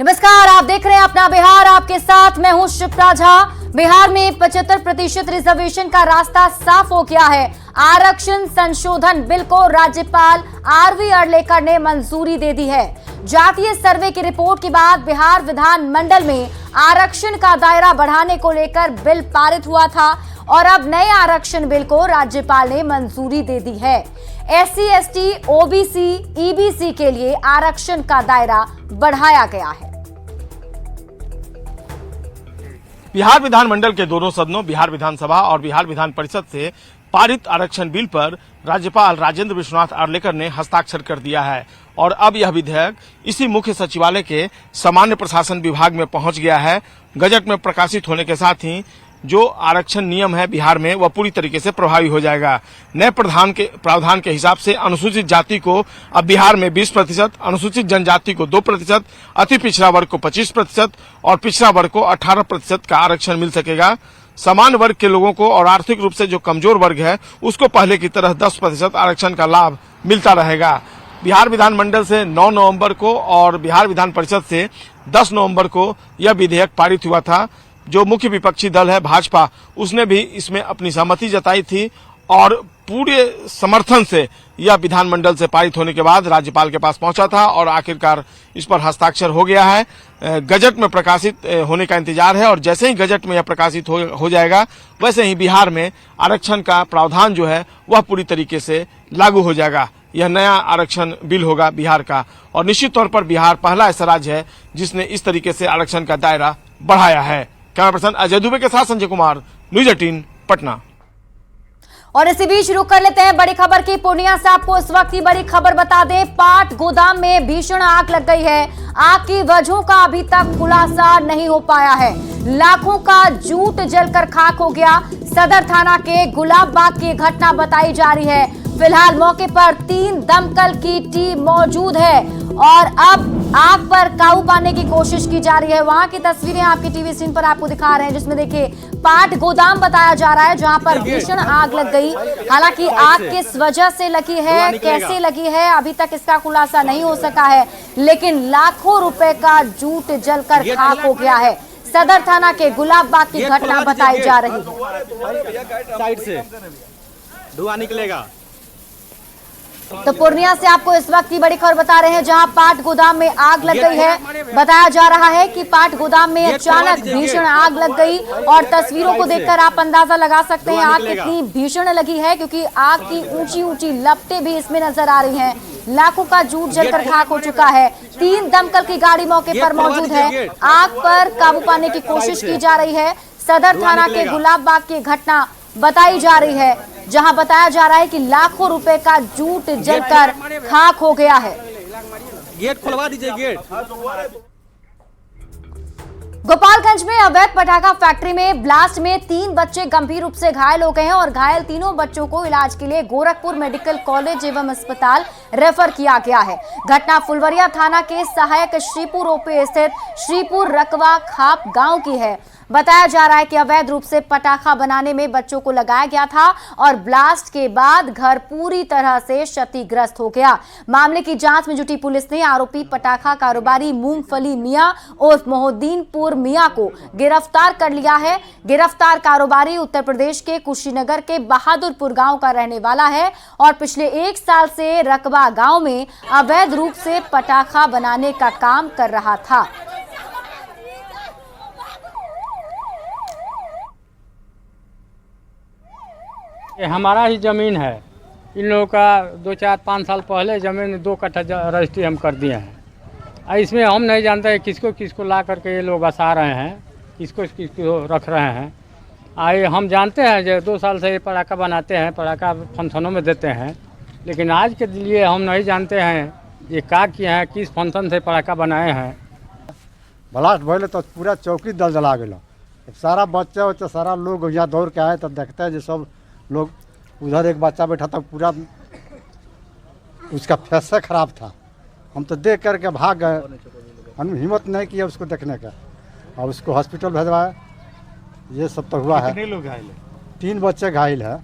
नमस्कार, आप देख रहे हैं अपना बिहार। आपके साथ मैं हूं शिप्रा झा। बिहार में 75% रिजर्वेशन का रास्ता साफ हो गया है। आरक्षण संशोधन बिल को राज्यपाल आरवी अडलेकर ने मंजूरी दे दी है। जातीय सर्वे की रिपोर्ट के बाद बिहार विधानमंडल में आरक्षण का दायरा बढ़ाने को लेकर बिल पारित हुआ था और अब नए आरक्षण बिल को राज्यपाल ने मंजूरी दे दी है। SC, ST, OBC, EBC के लिए आरक्षण का दायरा बढ़ाया गया है। बिहार विधानमंडल के दोनों सदनों बिहार विधानसभा और बिहार विधान परिषद से पारित आरक्षण बिल पर राज्यपाल राजेंद्र विश्वनाथ आर्लेकर ने हस्ताक्षर कर दिया है और अब यह विधेयक इसी मुख्य सचिवालय के सामान्य प्रशासन विभाग में पहुंच गया है। गजट में प्रकाशित होने के साथ ही जो आरक्षण नियम है बिहार में वह पूरी तरीके से प्रभावी हो जाएगा। नए प्रावधान के हिसाब से अनुसूचित जाति को अब बिहार में 20%, अनुसूचित जनजाति को 2%, अति पिछड़ा वर्ग को 25% और पिछड़ा वर्ग को 18% का आरक्षण मिल सकेगा। समान वर्ग के लोगों को और आर्थिक रूप से जो कमजोर वर्ग है उसको पहले की तरह 10% आरक्षण का लाभ मिलता रहेगा। बिहार विधानमंडल से 9 नवंबर को और बिहार विधान परिषद से 10 नवंबर को यह विधेयक पारित हुआ था। जो मुख्य विपक्षी दल है भाजपा, उसने भी इसमें अपनी सहमति जताई थी और पूरे समर्थन से यह विधानमंडल से पारित होने के बाद राज्यपाल के पास पहुंचा था और आखिरकार इस पर हस्ताक्षर हो गया है। गजट में प्रकाशित होने का इंतजार है और जैसे ही गजट में यह प्रकाशित हो जाएगा वैसे ही बिहार में आरक्षण का प्रावधान जो है वह पूरी तरीके से लागू हो जाएगा। यह नया आरक्षण बिल होगा बिहार का और निश्चित तौर पर बिहार पहला ऐसा राज्य है जिसने इस तरीके से आरक्षण का दायरा बढ़ाया है। कैमरा पर्सन अजय दुबे के साथ संजय कुमार, न्यूज 18 पटना। और इसी बीच रुक कर लेते हैं बड़ी खबर की। पूर्णिया से आपको इस वक्त की बड़ी खबर बता दें, पाट गोदाम में भीषण आग लग गई है। आग की वजहों का अभी तक खुलासा नहीं हो पाया है। लाखों का जूट जलकर खाक हो गया। सदर थाना के गुलाब बाग की घटना बताई जा रही है। फिलहाल मौके पर 3 दमकल की टीम मौजूद है और अब आग पर काबू पाने की कोशिश की जा रही है। वहां की तस्वीरें आपकी टीवी स्क्रीन पर आपको दिखा रहे हैं, जिसमें देखिए पाट गोदाम बताया जा रहा है जहां पर भीषण आग लग गई। हालांकि आग किस वजह से लगी है, कैसे लगी है, अभी तक इसका खुलासा नहीं हो सका है, लेकिन लाखों रुपए का जूट जलकर खाक हो गया है। सदर थाना के गुलाब बाग की घटना बताई जा रही है। साइड से धुआं निकलेगा। तो पूर्णिया से आपको इस वक्त की बड़ी खबर बता रहे हैं जहां पाट गोदाम में आग लग गई है। बताया जा रहा है कि पाट गोदाम में अचानक भीषण आग लग गई और तस्वीरों को देखकर आप अंदाजा लगा सकते हैं आग कितनी भीषण लगी है, क्योंकि आग की ऊंची ऊंची लपटें भी इसमें नजर आ रही हैं। लाखों का जूट जलकर खाक हो चुका है। 3 दमकल की गाड़ी मौके पर मौजूद है। आग पर काबू पाने की कोशिश की जा रही है। सदर थाना के गुलाब बाग की घटना बताई जा रही है जहां बताया जा रहा है कि लाखों रुपए का जूट जलकर खाक हो गया है। गेट खुलवा दीजिए गेट। गोपालगंज में अवैध पटाखा फैक्ट्री में ब्लास्ट में 3 बच्चे गंभीर रूप से घायल हो गए हैं और घायल तीनों बच्चों को इलाज के लिए गोरखपुर मेडिकल कॉलेज एवं अस्पताल रेफर किया गया है। घटना फुलवरिया थाना के सहायक श्रीपुर ओपी स्थित श्रीपुर रकवा खाप गांव की है। बताया जा रहा है कि अवैध रूप से पटाखा बनाने में बच्चों को लगाया गया था और ब्लास्ट के बाद घर पूरी तरह से क्षतिग्रस्त हो गया। मामले की जांच में जुटी पुलिस ने आरोपी पटाखा कारोबारी मूंगफली मियां उर्फ मोहद्दीनपुर मियां को गिरफ्तार कर लिया है। गिरफ्तार कारोबारी उत्तर प्रदेश के कुशीनगर के बहादुरपुर गांव का रहने वाला है और पिछले 1 साल से रकबा गांव में अवैध रूप से पटाखा बनाने का काम कर रहा था। ये हमारा ही ज़मीन है। इन लोगों का 2-4-5 साल पहले ज़मीन 2 कट्ठा रजिस्ट्री हम कर दिए हैं। इसमें हम नहीं जानते किसको किसको ला करके ये लोग बसा रहे हैं, किसको किसको रख रहे हैं। आए हम जानते हैं जो 2 साल से ये पटाखा बनाते हैं, पटाखा फंक्शनों में देते हैं, लेकिन आज के लिए हम नहीं जानते हैं ये क्या किए हैं, किस फंक्शन से पटाखा बनाए हैं। ब्लास्ट भले तो पूरा चौकी दलदला गया। सारा बच्चा वच्चा सारा लोग यहाँ दौड़ के आए तब देखते हैं जो सब लोग उधर एक बच्चा बैठा था, पूरा उसका फेस खराब था। हम तो देख करके भाग गए, हम हिम्मत नहीं किया उसको देखने का और उसको हॉस्पिटल भेजवाया। ये सब तो हुआ है। कितने लोग घायल हैं? 3 बच्चे घायल है।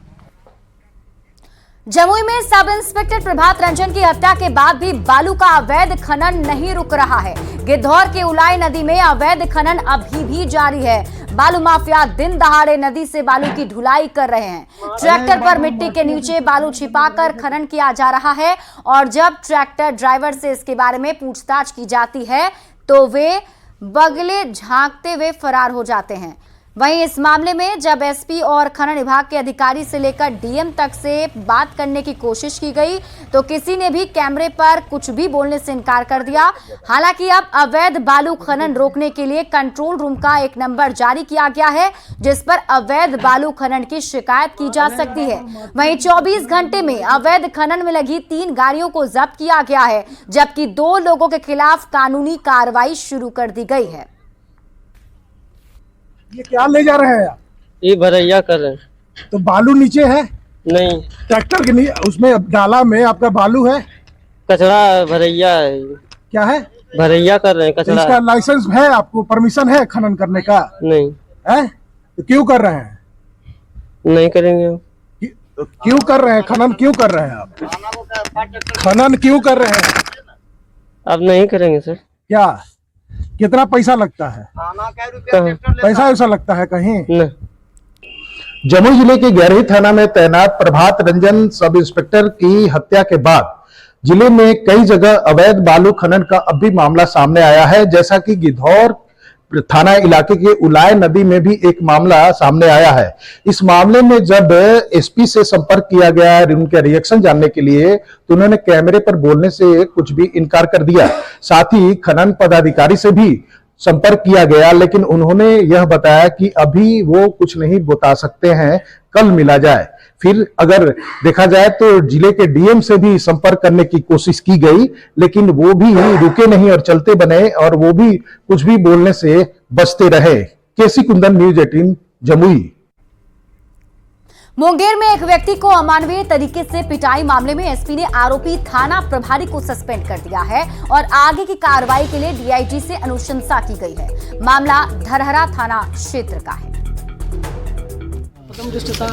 जमुई में सब इंस्पेक्टर प्रभात रंजन की हत्या के बाद भी बालू का अवैध खनन नहीं रुक रहा है। गिद्धौर के उलाई नदी में अवैध खनन अभी भी जारी है। बालू माफिया दिन दहाड़े नदी से बालू की ढुलाई कर रहे हैं। ट्रैक्टर पर मिट्टी के नीचे बालू छिपाकर खनन किया जा रहा है और जब ट्रैक्टर ड्राइवर से इसके बारे में पूछताछ की जाती है तो वे बगले झांकते हुए फरार हो जाते हैं। वहीं इस मामले में जब एसपी और खनन विभाग के अधिकारी से लेकर डीएम तक से बात करने की कोशिश की गई तो किसी ने भी कैमरे पर कुछ भी बोलने से इनकार कर दिया। हालांकि अब अवैध बालू खनन रोकने के लिए कंट्रोल रूम का एक नंबर जारी किया गया है जिस पर अवैध बालू खनन की शिकायत की जा सकती है। वहीं 24 घंटे में अवैध खनन में लगी 3 गाड़ियों को जब्त किया गया है जबकि 2 लोगों के खिलाफ कानूनी कार्रवाई शुरू कर दी गई है। ये क्या ले जा रहे हैं आप? ये भरैया कर रहे हैं। तो बालू नीचे है? नहीं, ट्रैक्टर के उसमें डाला में आपका बालू है? कचरा भरैया है। क्या है? भरैया कर रहे हैं कचरा। इसका लाइसेंस है? आपको परमिशन है खनन करने का? नहीं है? तो क्यों कर रहे हैं? नहीं करेंगे। क्यों कर रहे हैं खनन? क्यों कर रहे हैं आप खनन? क्यों कर रहे हैं? अब नहीं करेंगे सर। क्या कितना पैसा लगता है? पैसा ऐसा लगता है कहीं? न। जमुई जिले के गैरही थाना में तैनात प्रभात रंजन सब इंस्पेक्टर की हत्या के बाद जिले में कई जगह अवैध बालू खनन का अब भी मामला सामने आया है। जैसा कि गिद्धौर थाना इलाके के उलाय नदी में भी एक मामला सामने आया है। इस मामले में जब एसपी से संपर्क किया गया उनके रिएक्शन जानने के लिए तो उन्होंने कैमरे पर बोलने से कुछ भी इनकार कर दिया। साथ ही खनन पदाधिकारी से भी संपर्क किया गया लेकिन उन्होंने यह बताया कि अभी वो कुछ नहीं बता सकते हैं, कल मिला जाए। फिर अगर देखा जाए तो जिले के डीएम से भी संपर्क करने की कोशिश की गई लेकिन वो भी रुके नहीं और चलते बने और वो भी कुछ भी बोलने से बचते रहे। केसी कुंदन, न्यूज़ 18 जमुई। मुंगेर में एक व्यक्ति को अमानवीय तरीके से पिटाई मामले में एसपी ने आरोपी थाना प्रभारी को सस्पेंड कर दिया है और आगे की कार्रवाई के लिए डीआईजी से अनुशंसा की गई है। मामला धरहरा थाना क्षेत्र का है। प्रथम दृष्टि था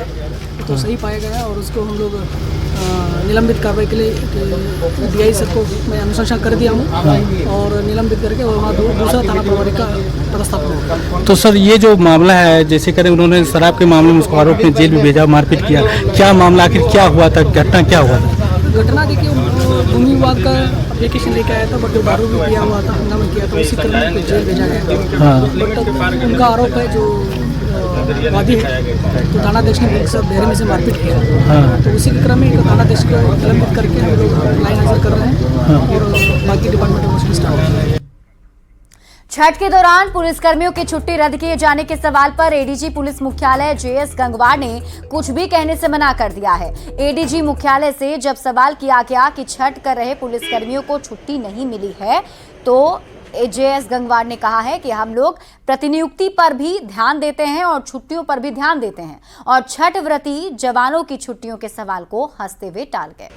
तो सही पाया गया और उसको हम लोग निलंबित कार्रवाई के लिए डीआई सर को मैं अनुशंसा कर दिया हूँ और निलंबित करके और वहाँ दूसरा थाना प्रभारी का पदस्थापन होगा। तो सर ये जो मामला है जैसे करें उन्होंने शराब के मामले में उसको आरोप में जेल में भेजा, मारपीट किया, क्या मामला आखिर क्या हुआ था? घटना क्या हुआ था? घटना देखिए भूमि विवाद का एप्लीकेशन लेके आया था बट जो दारू भी पिया हुआ था, हंगामा किया था, उसी क्रम में जेल भेजा गया। हाँ। बट उनका आरोप है जो वादी है तो थानाध्यक्ष ने सब डेरे में से मारपीट किया। हाँ। तो उसी के क्रम में थानाध्यक्ष को निलंबित करके हम लोग लाइन हाजिर कर रहे हैं। हाँ। और बाकी डिपार्टमेंट में उसकी स्टार्ट है। छठ के दौरान पुलिसकर्मियों की छुट्टी रद्द किए जाने के सवाल पर एडीजी पुलिस मुख्यालय जेएस गंगवार ने कुछ भी कहने से मना कर दिया है। एडीजी मुख्यालय से जब सवाल किया गया कि छठ कर रहे पुलिसकर्मियों को छुट्टी नहीं मिली है तो जेएस गंगवार ने कहा है कि हम लोग प्रतिनियुक्ति पर भी ध्यान देते हैं और छुट्टियों पर भी ध्यान देते हैं और छठ व्रती जवानों की छुट्टियों के सवाल को हंसते हुए टाल गए।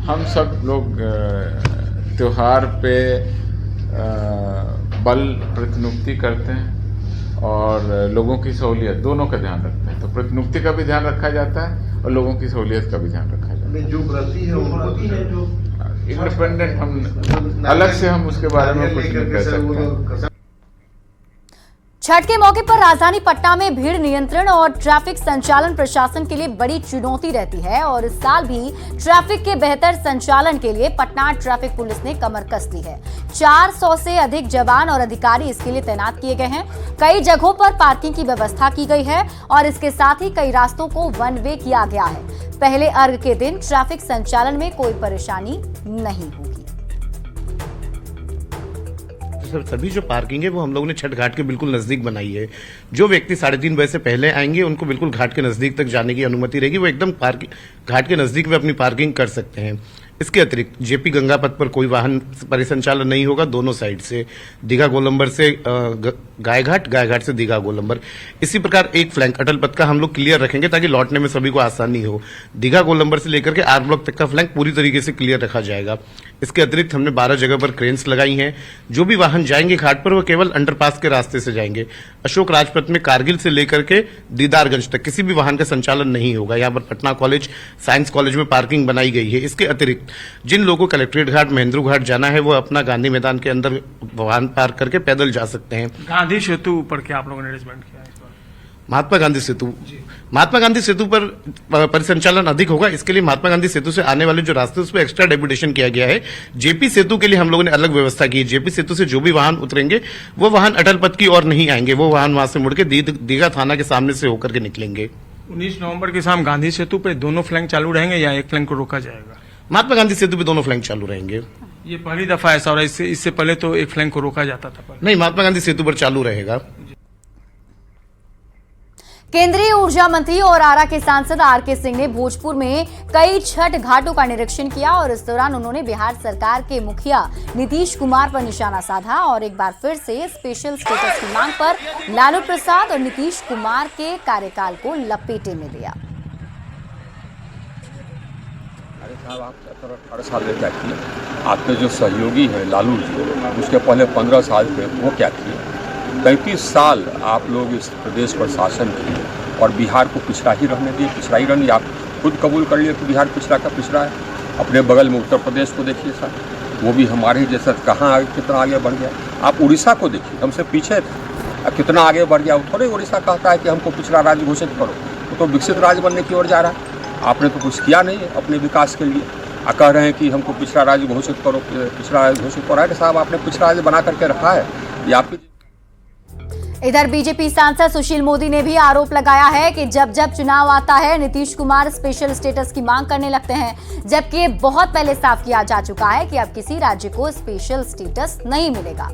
हम सब लोग त्योहार पे बल प्रतिनियुक्ति करते हैं और लोगों की सहूलियत दोनों का ध्यान रखते हैं। तो प्रतिनियुक्ति का भी ध्यान रखा जाता है और लोगों की सहूलियत का भी ध्यान रखा जाता है। जो व्रती है वो इंडिपेंडेंट हम अलग से हम उसके बारे में कुछ नहीं कह सकते। छठ के मौके पर राजधानी पटना में भीड़ नियंत्रण और ट्रैफिक संचालन प्रशासन के लिए बड़ी चुनौती रहती है और इस साल भी ट्रैफिक के बेहतर संचालन के लिए पटना ट्रैफिक पुलिस ने कमर कस ली है। 400 से अधिक जवान और अधिकारी इसके लिए तैनात किए गए हैं। कई जगहों पर पार्किंग की व्यवस्था की गई है और इसके साथ ही कई रास्तों को वन वे किया गया है। पहले अर्घ के दिन ट्रैफिक संचालन में कोई परेशानी नहीं होगी। सभी जो पार्किंग है वो हम लोगों ने छठ घाट के बिल्कुल नजदीक बनाई है। जो व्यक्ति 3:30 बजे से पहले आएंगे उनको बिल्कुल घाट के नजदीक तक जाने की अनुमति रहेगी। वो एकदम घाट के नजदीक में अपनी पार्किंग कर सकते हैं। इसके अतिरिक्त जेपी गंगा पथ पर कोई वाहन परिसंचालन नहीं होगा दोनों साइड से, दीघा गोलंबर से गायघाट से दीघा गोलंबर। इसी प्रकार एक फ्लैंक अटल पथ का हम लोग क्लियर रखेंगे ताकि लौटने में सभी को आसानी हो। दीघा गोलंबर से लेकर के आर ब्लॉक तक का फ्लैंक पूरी तरीके से क्लियर रखा जाएगा। इसके अतिरिक्त हमने 12 जगह पर क्रेन्स लगाई हैं। जो भी वाहन जाएंगे घाट पर वो केवल अंडरपास के रास्ते से जाएंगे। अशोक राजपथ में कारगिल से लेकर के दीदारगंज तक किसी भी वाहन का संचालन नहीं होगा। यहाँ पर पटना कॉलेज, साइंस कॉलेज में पार्किंग बनाई गई है। इसके अतिरिक्त जिन लोगों को कलेक्ट्रेट घाट, महेंद्रू घाट जाना है वो अपना गांधी मैदान के अंदर वाहन पार्क करके पैदल जा सकते हैं। गांधी सेतु पर क्या आप लोगों ने अरेंजमेंट किया है? महात्मा गांधी सेतु पर परिसंचालन अधिक होगा। इसके लिए महात्मा गांधी सेतु से आने वाले जो रास्ते उस पर एक्स्ट्रा डेपुटेशन किया गया है। जेपी सेतु के लिए हम लोगों ने अलग व्यवस्था की है। जेपी सेतु से जो भी वाहन उतरेंगे वो वाहन अटल पथ की ओर नहीं आएंगे, वो वाहन वहां से मुड़ के दीघा थाना के सामने से होकर के निकलेंगे। 19 नवंबर के शाम गांधी सेतु पे दोनों फ्लैंक चालू रहेंगे या एक फ्लैंक को रोका जाएगा? महात्मा गांधी सेतु पे दोनों फ्लैंक चालू रहेंगे। ये पहली दफा ऐसा हो रहा है, इससे पहले तो एक फ्लैंक को रोका जाता था। नहीं, महात्मा गांधी सेतु पर चालू रहेगा। केंद्रीय ऊर्जा मंत्री और आरा के सांसद आरके सिंह ने भोजपुर में कई छठ घाटों का निरीक्षण किया और इस दौरान उन्होंने बिहार सरकार के मुखिया नीतीश कुमार पर निशाना साधा और एक बार फिर से स्पेशल स्टेटस की मांग पर लालू प्रसाद और नीतीश कुमार के कार्यकाल को लपेटे में लिया। अरे साहब, आप 18 साल में क्या किए? आपके जो सहयोगी हैं लालू जी, उसके पहले 15 साल थे, वो क्या किए? 35 साल आप लोग इस प्रदेश पर शासन किए और बिहार को पिछड़ा ही रहने दिए, पिछड़ा ही रहने दिए। आप खुद कबूल कर लिए कि बिहार पिछड़ा का पिछड़ा है। अपने बगल में उत्तर प्रदेश को देखिए सर, वो भी हमारे ही जैसा कहाँ आगे, कितना आगे बढ़ गया। आप उड़ीसा को देखिए, हमसे पीछे थे, अब कितना आगे बढ़ गया। थोड़े उड़ीसा कहता है कि हमको पिछड़ा राज्य घोषित करो, वो तो विकसित राज्य बनने की ओर जा रहा है। आपने तो कुछ किया नहीं अपने विकास के लिए। कह रहे हैं कि हमको पिछड़ा राज्य घोषित करो, पिछड़ा राज्य घोषित करो। अरे साहब, आपने पिछड़ा राज्य बना करके रखा है, ये आपकी। इधर बीजेपी सांसद सुशील मोदी ने भी आरोप लगाया है कि जब जब चुनाव आता है नीतीश कुमार स्पेशल स्टेटस की मांग करने लगते हैं, जबकि ये बहुत पहले साफ किया जा चुका है कि अब किसी राज्य को स्पेशल स्टेटस नहीं मिलेगा।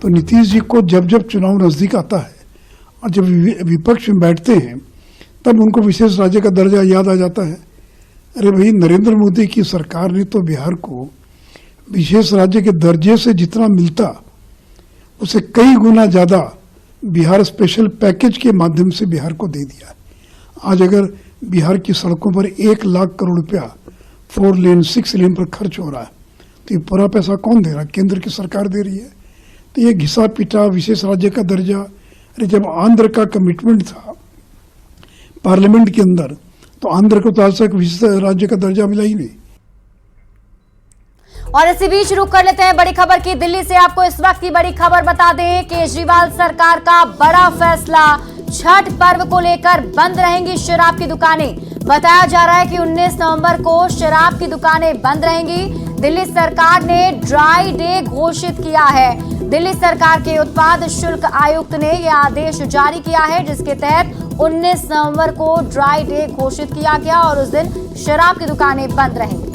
तो नीतीश जी को जब जब चुनाव नजदीक आता है और जब विपक्ष में बैठते हैं तब उनको विशेष राज्य का दर्जा याद आ जाता है। अरे भाई, नरेंद्र मोदी की सरकार ने तो बिहार को विशेष राज्य के दर्जे से जितना मिलता उसे कई गुना ज्यादा बिहार स्पेशल पैकेज के माध्यम से बिहार को दे दिया। आज अगर बिहार की सड़कों पर 1 लाख करोड़ रुपया 4 लेन 6 लेन पर खर्च हो रहा है, तो ये पूरा पैसा कौन दे रहा है? केंद्र की सरकार दे रही है। तो ये घिसा पिटा विशेष राज्य का दर्जा, अरे जब आंध्र का कमिटमेंट था पार्लियामेंट के अंदर, तो आंध्र को तो आज तक विशेष राज्य का दर्जा मिला ही नहीं। और इसी बीच रुक कर लेते हैं बड़ी खबर की। दिल्ली से आपको इस वक्त की बड़ी खबर बता दें, केजरीवाल सरकार का बड़ा फैसला, छठ पर्व को लेकर बंद रहेंगी शराब की दुकानें। बताया जा रहा है कि 19 नवंबर को शराब की दुकानें बंद रहेंगी। दिल्ली सरकार ने ड्राई डे घोषित किया है। दिल्ली सरकार के उत्पाद शुल्क आयुक्त ने यह आदेश जारी किया है, जिसके तहत 19 नवंबर को ड्राई डे घोषित किया गया और उस दिन शराब की दुकानें बंद रहेंगी।